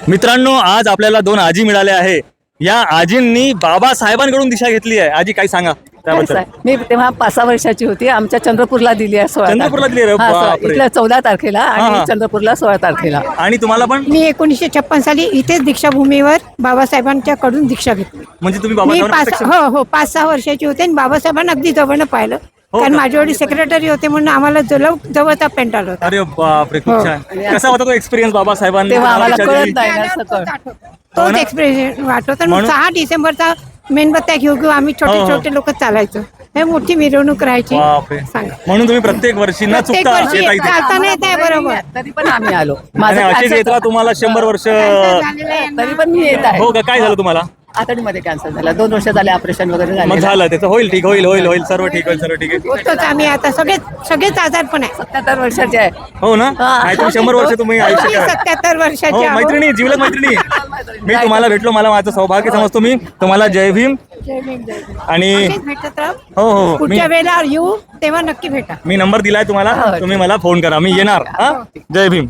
मित्रांनो, आज आपल्याला दोन आजी मिळाल्या आहे. या आजींनी बाबासाहेबांकडून दिशा घेतली आहे. आजी काय सांगा त्याबद्दल? मी तेव्हा 5-6 वर्षाची होती. आमच्या चंद्रपूरला दिली आहे 16 चंद्रपूरला दिली आहे? बापरे. इथल्या 14 तारखेला हा. आणि चंद्रपूरला 16 तारखेला. आणि तुम्हाला पण? मी 1956 साली इथेच दीक्षाभूमीवर बाबासाहेबांच्या कडून दीक्षा घेतली. म्हणजे तुम्ही मी बाबासाहेबांना हो 5-6 वर्षाची होते आणि बाबासाहेबांना अगदी जवळनं पाहिलं. कारण का? माझे वडील सेक्रेटरी होते म्हणून आम्हाला जवळचा पेंट आला होता. अरे बापरे, खूप छान. कसा होता तो एक्सपिरियन्स बाबासाहेबांनी? तेव्हा आम्हाला तुम्हाला कळत नाही ना तोच सगळं. हो तोच ना? एक्सप्रेस वाटतो. म्हणून- 6 डिसेंबरचा मेणबत्त्या घेऊ आम्ही छोटे हो. छोटे लोक चालायचो. हे मोठी मिरवणूक राहायची. बापरे. सांगा म्हणून तुम्ही प्रत्येक वर्षी न प्रत्येक चुकता वर्षी येता इथे. चालताना येत आहे बरोबर. तरी पण आम्ही आलो. आणि अशीच cancel यात्रा तुम्हाला 100 वर्ष? तरी पण मी येत आहे. हो का? काय झालं तुम्हाला? आतडीमध्ये कॅन्सर झाला. 2 वर्ष झाले ऑपरेशन वगैरे मग झालं. झालं त्याचं? होईल, ठीक, होईल होईल होईल, सर्व ठीक होईल, सर्व ठीक आहे. होतोच आम्ही आता सगळेच आजार पण आहे. 77 वर्षाचे आहे. हो ना? हा. नाही तुम्ही 100 वर्ष तुम्ही आयुष्य करा. 77 हो वर्षाचे आहोत. मैत्रिणी, जीवलग मैत्रिणी, मी तुम्हाला भेटलो, मला माझं सौभाग्य समजतो. मी तुम्हाला जय भीम. जय भीम, जय भीम. आणि असेच भेटत राहू. हो हो हो, मी पुढच्या वेळेला येऊ तेव्हा नक्की भेटा. नंबर दिलाय तुम्हाला, हो, तुम्ही मला फोन करा, मी येणार. हा, जय भीम.